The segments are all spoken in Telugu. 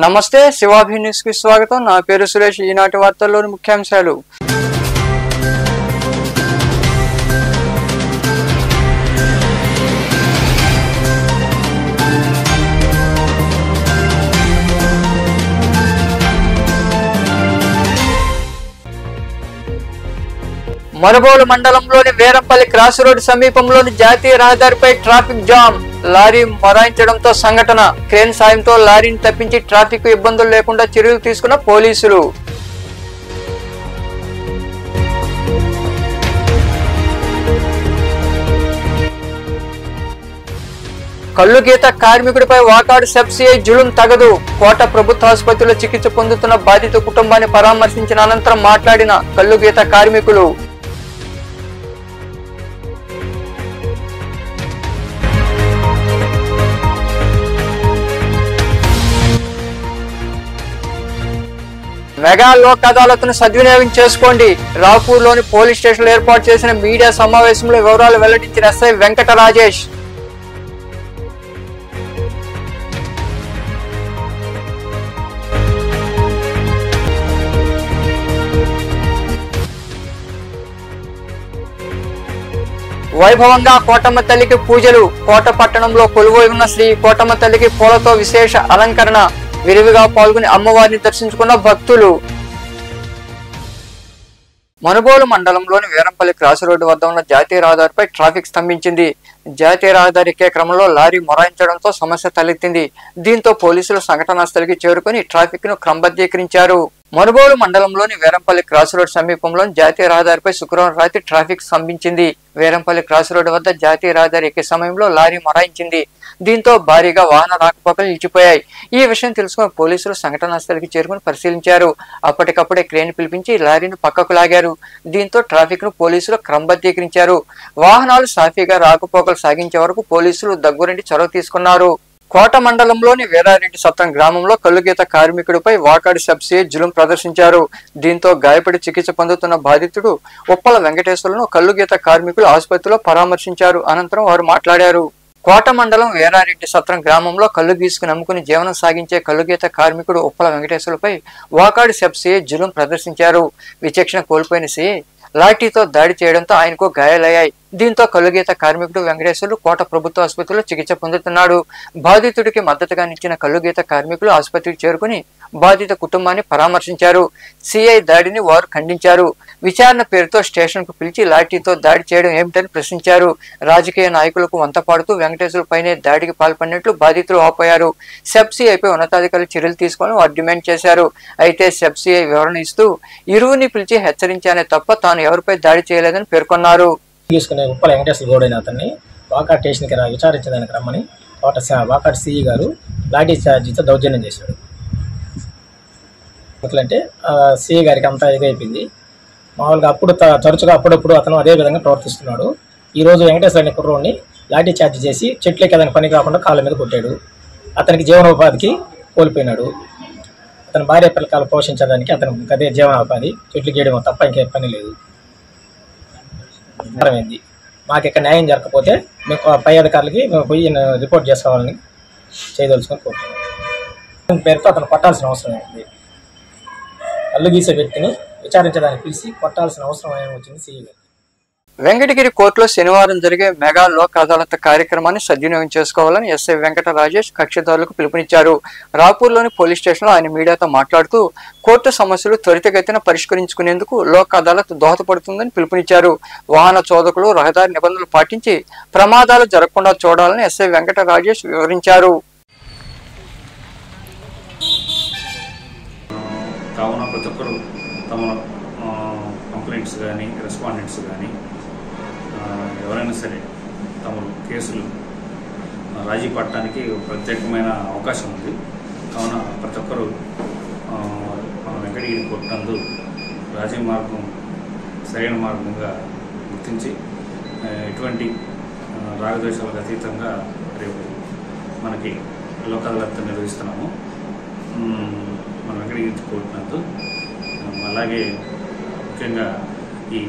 నమస్తే శివాభి న్యూస్ కి స్వాగతం. నా పేరు సురేష్. ఈనాటి వార్తల్లోని ముఖ్యాంశాలు. మనుబోలు మండలంలోని వేరంపల్లి క్రాస్ రోడ్ సమీపంలోని జాతీయ రహదారిపై ట్రాఫిక్ జామ్. లారీ మొరాయించడంతో సంఘటన. క్రేన్ సాయంతో లారీని తప్పించి ట్రాఫిక్ ఇబ్బందులు లేకుండా చర్యలు తీసుకున్న పోలీసులు. కల్లు గీత కార్మికుడిపై వాకాడు సబ్ సిఐ జులుం తగదు. కోట ప్రభుత్వ ఆసుపత్రిలో చికిత్స పొందుతున్న బాధిత కుటుంబాన్ని పరామర్శించిన అనంతరం మాట్లాడిన కల్లు గీత కార్మికులు. మెగా లోక్ అదాలత్ను సద్వినియోగం చేసుకోండి. రాపూర్లోని పోలీస్ స్టేషన్లో ఏర్పాటు చేసిన మీడియా సమావేశంలో వివరాలు వెల్లడించిన ఎస్ఐ వెంకట రాజేష్. వైభవంగా కోటమ్మ తల్లికి పూజలు. కోట పట్టణంలో కొలువై ఉన్న శ్రీ కోటమ్మ తల్లికి పూలతో విశేష అలంకరణ. విరివిగా పాల్గొని అమ్మవారిని దర్శించుకున్న భక్తులు. మనుబోలు మండలంలోని వేరంపల్లి క్రాస్ రోడ్డు వద్ద ఉన్న జాతీయ రహదారిపై ట్రాఫిక్ స్తంభించింది. జాతీయ రహదారి ఎక్కే క్రమంలో లారీ మొరాయించడంతో సమస్య తలెత్తింది. దీంతో పోలీసులు సంఘటనా స్థలికి చేరుకుని ట్రాఫిక్ ను క్రమబద్ధీకరించారు. మనుబోలు మండలంలోని వేరంపల్లి క్రాస్ రోడ్ సమీపంలోని జాతీయ రహదారిపై శుక్రవారం రాత్రి ట్రాఫిక్ స్తంభించింది. వేరంపల్లి క్రాస్ రోడ్డు వద్ద జాతీయ రహదారి ఎక్కే సమయంలో లారీ మొరాయించింది. దీంతో భారీగా వాహన రాకపోకలు నిలిచిపోయాయి. ఈ విషయం తెలుసుకుని పోలీసులు సంఘటనా స్థలికి చేరుకుని పరిశీలించారు. అప్పటికప్పుడే క్రేన్ పిలిపించి లారీని పక్కకు లాగారు. దీంతో ట్రాఫిక్ ను పోలీసులు క్రమబద్ధీకరించారు. వాహనాలు సాఫీగా రాకపోకలు సాగించే వరకు పోలీసులు దగ్గరుండి చొరవ తీసుకున్నారు. కోట మండలంలోని వీరారెడ్డి సత్రం గ్రామంలో కల్లుగీత కార్మికుడిపై వాకాడి సబ్ సిఐ జులుం ప్రదర్శించారు. దీంతో గాయపడి చికిత్స పొందుతున్న బాధితుడు ఉప్పల వెంకటేశ్వర్లను కల్లుగీత కార్మికులు ఆసుపత్రిలో పరామర్శించారు. అనంతరం వారు మాట్లాడారు. కోట మండలం వీరారెడ్డి సత్రం గ్రామంలో కల్లు గీసుకుని నమ్ముకుని జీవనం సాగించే కల్లుగీత కార్మికుడు ఉప్పల వెంకటేశ్వర్లపై వాకాడి సబ్ సిఐ జులుం ప్రదర్శించారు. విచక్షణ కోల్పోయిన సిఐ లాఠీతో దాడి చేయడంతో ఆయనకు గాయాలయ్యాయి. దీంతో కల్లుగీత కార్మికుడు వెంకటేశ్వర్లు కోట ప్రభుత్వ ఆసుపత్రిలో చికిత్స పొందుతున్నాడు. బాధితుడికి మద్దతుగా నిచ్చిన కల్లుగీత కార్మికులు ఆసుపత్రికి చేరుకుని బాధిత కుటుంబాన్ని పరామర్శించారు. సిఐ దాడిని వారు ఖండించారు. విచారణ పేరుతో స్టేషన్ కు పిలిచి లాఠీతో దాడి చేయడం ఏమిటని ప్రశ్నించారు. రాజకీయ నాయకులకు వంతపాడుతూ వెంకటేశ్వర పైనే దాడికి పాల్పడినట్లు బాధితులు ఆపోయారు. సబ్ సిఐపై ఉన్నతాధికారులు చర్యలు తీసుకోవాలని వారు డిమాండ్ చేశారు. అయితే సబ్ సిఐ వివరణ ఇస్తూ ఇరువుని పిలిచి హెచ్చరించానే తప్ప తాను ఎవరిపై దాడి చేయలేదని పేర్కొన్నారు. తీసుకునే ఉప్పల వెంకటేశ్వర గౌడ్ అయిన అతన్ని వాకాడ్ స్టేషన్కి విచారించడానికి రమ్మని వాకాడ్ సిఈ గారు లాఠీ ఛార్జీతో దౌర్జన్యం చేశాడు. ఎట్లంటే సిఈ గారికి అంతా ఇదైపోయింది. మామూలుగా తరచుగా అప్పుడప్పుడు అతను అదే విధంగా ప్రవర్తిస్తున్నాడు. ఈరోజు వెంకటేశ్వర అనే కుర్రోడిని లాఠీ ఛార్జ్ చేసి చెట్లకి అతని పని కాకుండా కాళ్ళ మీద కొట్టాడు. అతనికి జీవనోపాధికి కోల్పోయినాడు. అతని భార్య పిల్లకాయలు పోషించడానికి అతనికి అదే జీవనోపాధి, చెట్లు గీయడం తప్ప ఇంకే పని లేదు. అయింది. మాకు ఇక్కడ న్యాయం జరగకపోతే మేము పై అధికారులకి మేము పోయి రిపోర్ట్ చేసుకోవాలని చేయదలుచుకొని కోరుతున్నాం. పేరుతో అతను కొట్టాల్సిన అవసరం ఉంది. కల్లు గీసే వ్యక్తిని విచారించడానికి పిలిచి కొట్టాల్సిన అవసరం వచ్చింది సిఈ గారు. వెంకటగిరి కోర్టులో శనివారం జరిగే మెగా లోక్ అదాలత్ కార్యక్రమాన్ని సద్వినియోగం చేసుకోవాలని ఎస్ఐ వెంకట రాజేష్ కక్షిదారులకు పిలుపునిచ్చారు. రాపూర్లోని పోలీస్ స్టేషన్లో ఆయన మీడియాతో మాట్లాడుతూ కోర్టు సమస్యలు త్వరితగతిన పరిష్కరించుకునేందుకు లోక్ అదాలత్ దోహదపడుతుందని పిలుపునిచ్చారు. వాహన చోదకులు రహదారి నిబంధనలు పాటించి ప్రమాదాలు జరగకుండా చూడాలని ఎస్ఐ వెంకట రాజేష్ వివరించారు. కావున ప్రతి ఒక్కరు తమ కంప్లైంట్స్ కానీ రెస్పాండెంట్స్ కానీ ఎవరైనా సరే తమ కేసులు రాజీ పడటానికి ప్రత్యేకమైన అవకాశం ఉంది. కావున ప్రతి ఒక్కరు మన వెంకటగిరి కోర్టు నందు రాజీ మార్గం సరైన మార్గంగా గుర్తించి ఎటువంటి రాగద్వేషాలకు అతీతంగా రేపు మనకి లోక్ అదాలత్ నిర్వహిస్తున్నాము మన వెంకటగిరి కోర్టు నందు. అలాగే ముఖ్యంగా ఈ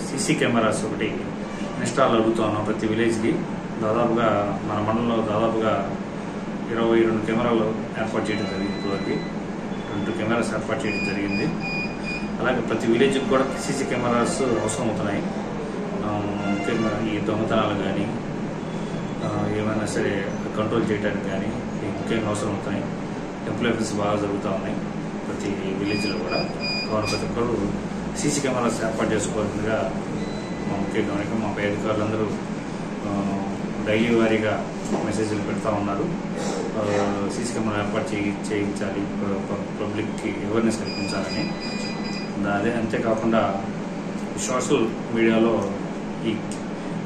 సీసీ కెమెరాస్ ఒకటి ఇన్స్టాల్ అడుగుతున్నాం ప్రతి విలేజ్కి. దాదాపుగా మన మండలంలో దాదాపుగా 22 కెమెరాలు ఏర్పాటు చేయడం జరిగింది. ఇప్పటివరకు 2 కెమెరాస్ ఏర్పాటు చేయడం జరిగింది. అలాగే ప్రతి విలేజ్కి కూడా సీసీ కెమెరాస్ అవసరం అవుతున్నాయి. ముఖ్యంగా ఈ దొంగతనాలు కానీ ఏమైనా సరే కంట్రోల్ చేయడానికి కానీ ముఖ్యంగా అవసరం అవుతున్నాయి. ఎంప్లాయ్మెంట్స్ బాగా జరుగుతూ ఉన్నాయి ప్రతి విలేజ్లో కూడా. కావున ప్రతి ఒక్కరు సీసీ కెమెరాస్ ఏర్పాటు చేసుకోవాల్సిందిగా ముఖ్యంగా మా పై అధికారులందరూ డైలీ వారీగా మెసేజ్లు పెడతా ఉన్నారు. సీసీ కెమెరా ఏర్పాటు చేయించాలి, పబ్లిక్కి అవేర్నెస్ కల్పించాలని. అదే అంతేకాకుండా సోషల్ మీడియాలో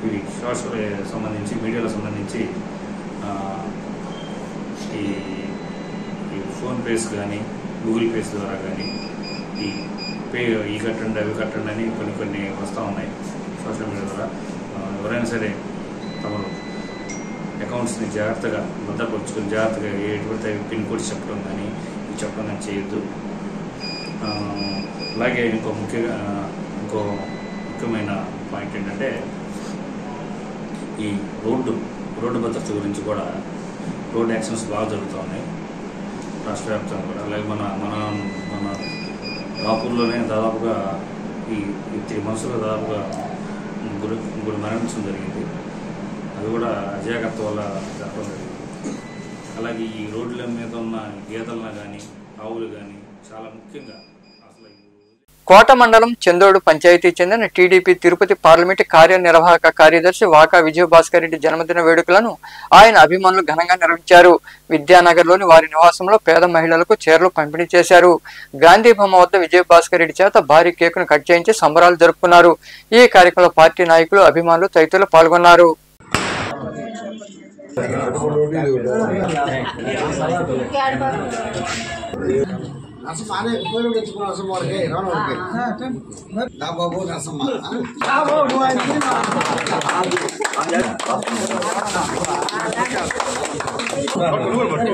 ఇవి సోషల్ సంబంధించి మీడియాలో సంబంధించి ఈ ఫోన్పేస్ కానీ గూగుల్ పేస్ ద్వారా కానీ ఈ కట్టండి అవి కట్టండి అని కొన్ని వస్తూ ఉన్నాయి సోషల్ మీడియా ద్వారా. ఎవరైనా సరే తమరు అకౌంట్స్ని జాగ్రత్తగా భద్రపరుచుకొని జాగ్రత్తగా ఎటువంటి పిన్ కోడ్స్ చెప్పడం కానీ చేయొద్దు. అలాగే ఇంకో ముఖ్యమైన పాయింట్ ఏంటంటే ఈ రోడ్డు భద్రత గురించి కూడా రోడ్ యాక్సిడెంట్స్ బాగా జరుగుతూ ఉన్నాయి రాష్ట్ర వ్యాప్తంగా కూడా. అలాగే మన రాపూర్లోనే దాదాపుగా ఈ 3 monthsలో దాదాపుగా ముగ్గురు మరణించడం జరిగింది. అది కూడా అజాగ్రత్త వల్ల జరగడం జరిగింది. అలాగే ఈ రోడ్ల మీద ఉన్న గేదెలను కానీ ఆవులు కానీ చాలా ముఖ్యంగా కోట మండలం చందోడు పంచాయతీ చెందిన టీడీపీ తిరుపతి పార్లమెంటు కార్యనిర్వాహక కార్యదర్శి వాకా విజయభాస్కర్ రెడ్డి జన్మదిన వేడుకలను ఆయన అభిమానులు ఘనంగా నిర్వహించారు. విద్యానగర్లోని వారి నివాసంలో పేద మహిళలకు చీరలు పంపిణీ చేశారు. గాంధీ బొమ్మ వద్ద విజయభాస్కర్ రెడ్డి చేత భారీ కేకును కట్ చేయించి సంబరాలు జరుపుకున్నారు. ఈ కార్యక్రమంలో పార్టీ నాయకులు, అభిమానులు తదితరులు పాల్గొన్నారు. రసమానే ఉపయోగం తెచ్చుకున్న రసం వాళ్ళకి నా బాబు రసమ్మా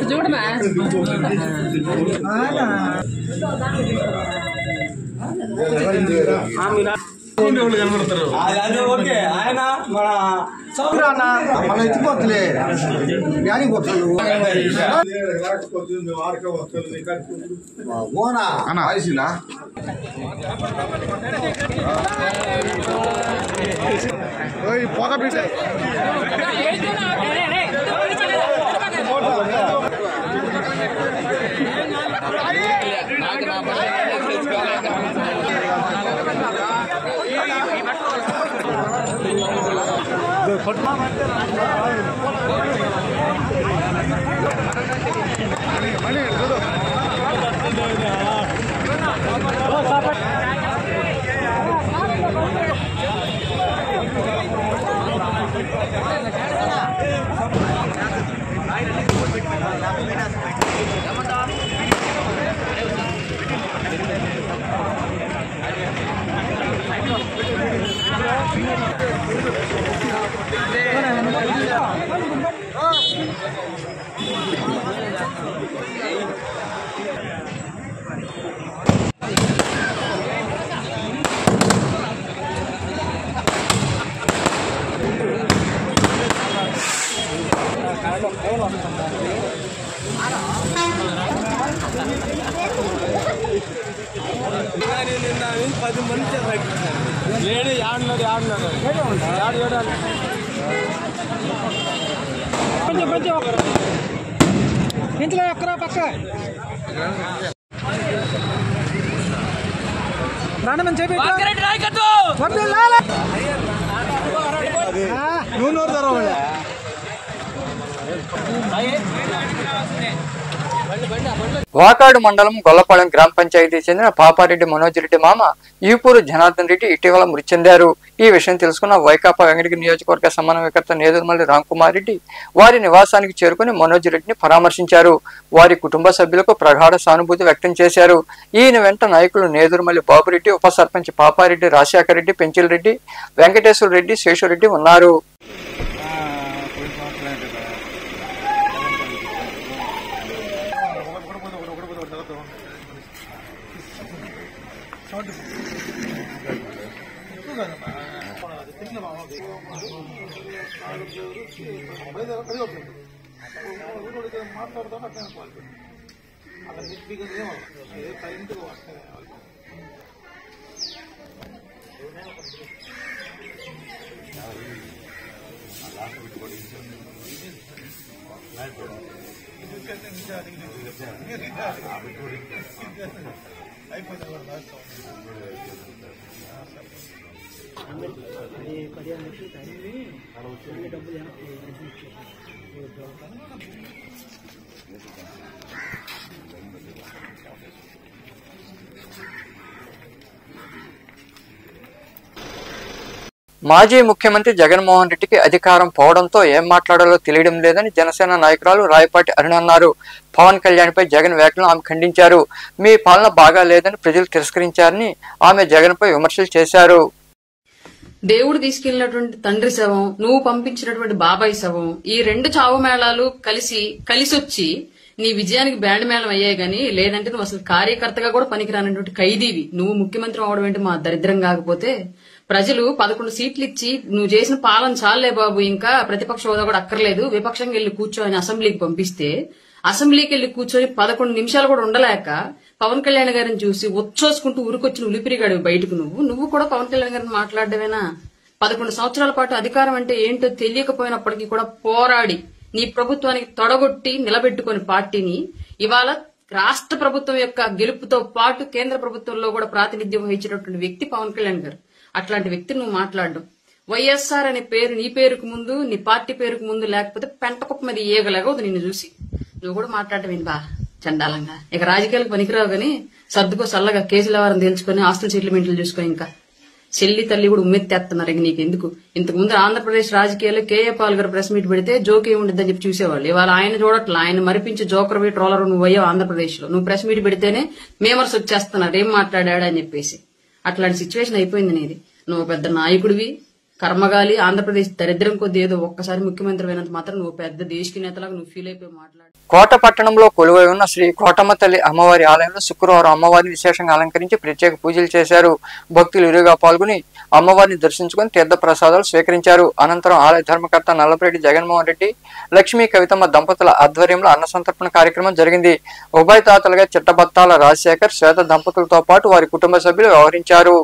చూడమా ఆయన మన మన ఎత్తిపోతులే జ్ఞానికి పోతాడు మోనా ఆయుషిలా పొగ పెట్టే పక్క ప్రాణమని చెప్పి వాకాడు మండలం గొల్లపాలెం గ్రామ పంచాయతీ చెందిన పాపారెడ్డి మనోజ్ రెడ్డి మామ ఈపూరు జనార్దన్ రెడ్డి ఇటీవల మృతి చెందారు. ఈ విషయం తెలుసుకున్న వైకాపా వెంకటగిరి నియోజకవర్గ సమన్వయకర్త నేదురుమల్లి రామ్కుమార్ రెడ్డి వారి నివాసానికి చేరుకుని మనోజ్ రెడ్డిని పరామర్శించారు. వారి కుటుంబ సభ్యులకు ప్రగాఢ సానుభూతి వ్యక్తం చేశారు. ఈయన వెంట నాయకులు నేదురుమల్లి బాబురెడ్డి, ఉప సర్పంచ్ పాపారెడ్డి, రాజశేఖర్ రెడ్డి, పెంచిల్ రెడ్డి, వెంకటేశ్వర రెడ్డి, శేషురెడ్డి ఉన్నారు. మాజీ ముఖ్యమంత్రి జగన్మోహన్ రెడ్డికి అధికారం పోవడంతో ఏం మాట్లాడాలో తెలియడం లేదని జనసేన నాయకురాలు రాయపాటి అరుణ అన్నారు. పవన్ కళ్యాణ్ పై జగన్ వ్యాఖ్యలను ఆమె ఖండించారు. మీ పాలన బాగా లేదని ప్రజలు తిరస్కరించారని ఆమె జగన్ పై విమర్శలు చేశారు. దేవుడు తీసుకెళ్లినటువంటి తండ్రి శవం, నువ్వు పంపించినటువంటి బాబాయ్ శవం, ఈ రెండు చావు మేళాలు కలిసొచ్చి నీ విజయానికి బ్యాండ్ మేళం అయ్యాయి గానీ, లేదంటే నువ్వు అసలు కార్యకర్తగా కూడా పనికిరానటువంటి ఖైదీవి. నువ్వు ముఖ్యమంత్రి అవడం ఏంటి మా దరిద్రం కాకపోతే? ప్రజలు 11 సీట్లు ఇచ్చి నువ్వు చేసిన పాలన చాలే బాబు, ఇంకా ప్రతిపక్ష హోదా కూడా అక్కర్లేదు, విపక్షంగా వెళ్లి కూర్చొని అసెంబ్లీకి పంపిస్తే, అసెంబ్లీకి వెళ్లి కూర్చొని 11 నిమిషాలు కూడా ఉండలేక పవన్ కళ్యాణ్ గారిని చూసి ఉచ్చోసుకుంటూ ఉరికొచ్చిన ఉలిపిరిగాడు బయటకు. నువ్వు కూడా పవన్ కళ్యాణ్ గారిని మాట్లాడవేనా? 11 సంవత్సరాల పాటు అధికారం అంటే ఏంటో తెలియకపోయినప్పటికీ కూడా పోరాడి నీ ప్రభుత్వానికి తొడగొట్టి నిలబెట్టుకుని పార్టీని ఇవాళ రాష్ట్ర ప్రభుత్వం యొక్క గెలుపుతో పాటు కేంద్ర ప్రభుత్వంలో కూడా ప్రాతినిధ్యం వహించినటువంటి వ్యక్తి పవన్ కళ్యాణ్ గారు. అట్లాంటి వ్యక్తిని నువ్వు మాట్లాడడం, వైఎస్ఆర్ అనే పేరు నీ పేరుకు ముందు, నీ పార్టీ పేరుకు ముందు లేకపోతే పెంటకుప్ప మీద ఏగలేగదు నిన్ను చూసి. నువ్వు కూడా మాట్లాడటం ఏంటి బా చండాలంగా? ఇక రాజకీయాలకు పనికిరావు గానీ సర్దుకో చల్లగా కేసుల వారం తేల్చుకొని ఆస్తుల సెటిల్మెంట్లు చూసుకొని ఇంకా చెల్లి తల్లి కూడా ఉమ్మెత్తేస్తున్నారు. ఇక నీకెందుకు? ఇంతకుముందు ఆంధ్రప్రదేశ్ రాజకీయాల్లో కేఏ పాల్ గారు ప్రెస్ మీట్ పెడితే జోక్ ఏముండిద్దని చెప్పి చూసేవాళ్ళు. ఇవాళ ఆయన చూడట్లా, ఆయన మరిపించి జోకర్ పోయి ట్రోలర్ నువ్వు అయ్యావు ఆంధ్రప్రదేశ్ లో. నువ్వు ప్రెస్ మీట్ పెడితేనే మేమర్స్ వచ్చేస్తున్నారు ఏం మాట్లాడాడు అని చెప్పేసి. అట్లాంటి సిచ్యువేషన్ అయిపోయింది నీది. నువ్వు పెద్ద నాయకుడివి, కర్మగాలి. ఆంధ్రప్రదేశ్ దరిద్రం కొద్ది ఏదో ఒక్కసారి ముఖ్యమంత్రి అయినంత మాత్రం నువ్వు పెద్ద దేశకి నేతలాగా నువ్వు ఫీల్ అయిపోయి మాట్లాడు. కోట పట్టణంలో కొలువై ఉన్న శ్రీ కోటమ్మ తల్లి అమ్మవారి ఆలయంలో శుక్రవారం అమ్మవారిని విశేషంగా అలంకరించి ప్రత్యేక పూజలు చేశారు. భక్తులు ఇరుగా పాల్గొని అమ్మవారిని దర్శించుకుని తీర్థ ప్రసాదాలు స్వీకరించారు. అనంతరం ఆలయ ధర్మకర్త నల్లపరెడ్డి జగన్మోహన్ రెడ్డి, లక్ష్మీ కవితమ్మ దంపతుల ఆధ్వర్యంలో అన్న సంతర్పణ కార్యక్రమం జరిగింది. ఉభయతాతలుగా చిట్టబత్తాల రాజశేఖర్, శ్వేత దంపతులతో పాటు వారి కుటుంబ సభ్యులు వ్యవహరించారు.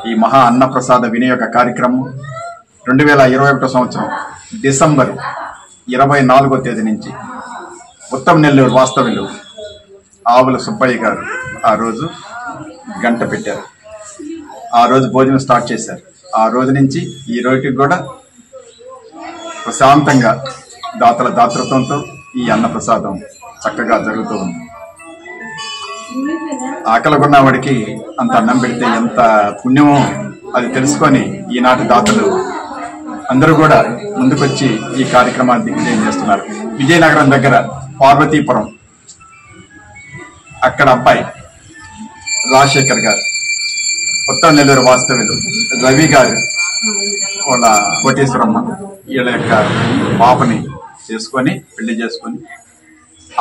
ఈ మహా అన్నప్రసాద వినియోగ కార్యక్రమం 2021 సంవత్సరం డిసెంబర్ 24వ తేదీ నుంచి ఉత్తమ నెల్లూరు వాస్తవ్యులు ఆవుల సుబ్బయ్య గారు ఆ రోజు గంట పెట్టారు. ఆ రోజు భోజనం స్టార్ట్ చేశారు. ఆ రోజు నుంచి ఈ రోజుకి కూడా ప్రశాంతంగా దాతల దాతృత్వంతో ఈ అన్నప్రసాదం చక్కగా జరుగుతూ ఉంది. ఆకలిగొన్న వాడికి అంత అన్నం పెడితే ఎంత పుణ్యమో అది తెలుసుకొని ఈనాటి దాతలు అందరూ కూడా ముందుకొచ్చి ఈ కార్యక్రమాన్ని దిగ్విజయం చేస్తున్నారు. విజయనగరం దగ్గర పార్వతీపురం అక్కడ అబ్బాయి రాజశేఖర్ గారు, కొత్త నెల్లూరు వాస్తవ్యులు రవి గారు, వాళ్ళ కోటేశ్వరమ్మ వీళ్ళ యొక్క పాపని చేసుకొని పెళ్లి చేసుకొని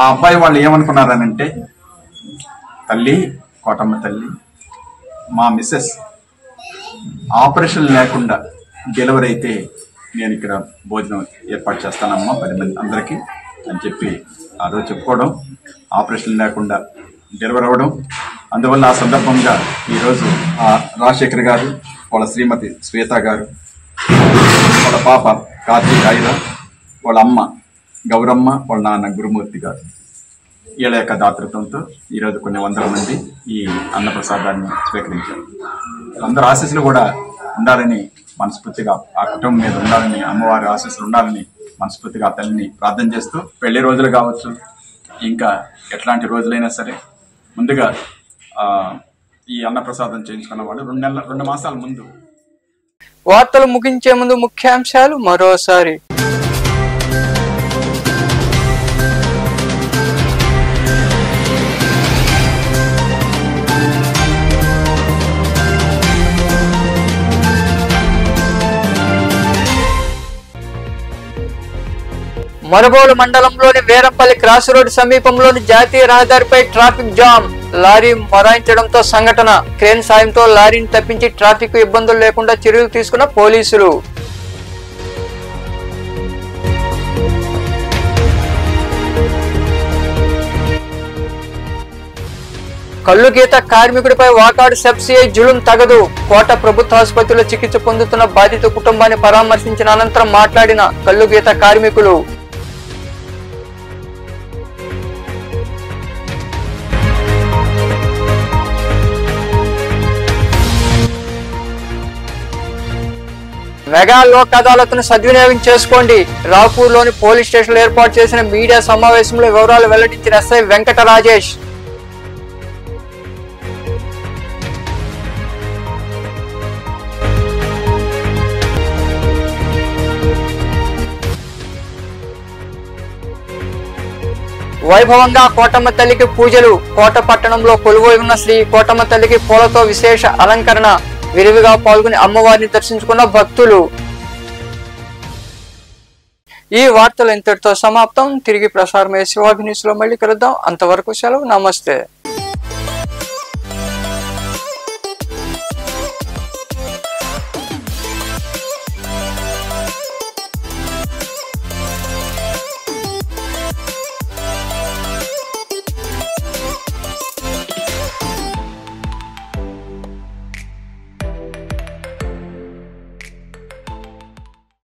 ఆ అబ్బాయి వాళ్ళు ఏమనుకున్నారనంటే, తల్లి కోటమ్మ తల్లి, మా మిస్సెస్ ఆపరేషన్ లేకుండా డెలివరీ అయితే నేను ఇక్కడ భోజనం ఏర్పాటు చేస్తానమ్మా 10 మంది అందరికీ అని చెప్పి ఆ రోజు చెప్పుకోవడం, ఆపరేషన్ లేకుండా డెలివరీ అవ్వడం. అందువల్ల ఆ సందర్భంగా ఈరోజు ఆ రాజశేఖర్ గారు, వాళ్ళ శ్రీమతి శ్వేత గారు, వాళ్ళ పాప కార్తీక్ ఐల, వాళ్ళ అమ్మ గౌరమ్మ, వాళ్ళ నాన్న గురుమూర్తి గారు వీళ్ళ యొక్క దాతృత్వంతో ఈరోజు కొన్ని వందల మంది ఈ అన్నప్రసాదాన్ని స్వీకరించారు. అందరూ ఆశీస్సులు కూడా ఉండాలని మనస్ఫూర్తిగా, ఆ కుటుంబం మీద ఉండాలని, అమ్మవారి ఆశీస్సులు ఉండాలని మనస్ఫూర్తిగా తల్లిని ప్రార్థన చేస్తూ, పెళ్లి రోజులు కావచ్చు ఇంకా ఎట్లాంటి రోజులైనా సరే ముందుగా ఈ అన్నప్రసాదం చేయించుకున్న వాళ్ళు 2 మాసాల ముందు. వార్తలు ముగించే ముందు ముఖ్యాంశాలు మరోసారి. మరబోలు మండలంలోని వేరంపల్లి క్రాస్ రోడ్ సమీపంలోని జాతీయ రహదారిపై ట్రాఫిక్ జామ్. లారీ మొరాయించడంతో సంఘటన. క్రేన్ సాయంతో లారీని తప్పించి ట్రాఫిక్ ఇబ్బందులు లేకుండా చర్యలు తీసుకున్న పోలీసులు. కల్లుగీత కార్మికుడిపై వాకాడు సబ్సిఐ జులుం తగదు. కోట ప్రభుత్వ ఆసుపత్రిలో చికిత్స పొందుతున్న బాధిత కుటుంబాన్ని పరామర్శించిన అనంతరం మాట్లాడిన కల్లుగీత కార్మికులు. మెగా లోక్ అదాలత్ను సద్వినియోగం చేసుకోండి. రాపూర్లోని పోలీస్ స్టేషన్లో ఏర్పాటు చేసిన మీడియా సమావేశంలో వివరాలు వెల్లడించిన ఎస్ఐ వెంకట రాజేష్. వైభవంగా కోటమ్మ తల్లికి పూజలు. కోట పట్టణంలో కొలువై ఉన్న శ్రీ కోటమ్మ తల్లికి పూలతో విశేష అలంకరణ. విరివిగా పాల్గొని అమ్మవారిని దర్శించుకున్న భక్తులు. ఈ వార్తలు ఇంతటితో సమాప్తం. తిరిగి ప్రసారమయ్యే శివాభినీస్లో మళ్ళీ కలుద్దాం. అంతవరకు సెలవు. నమస్తే.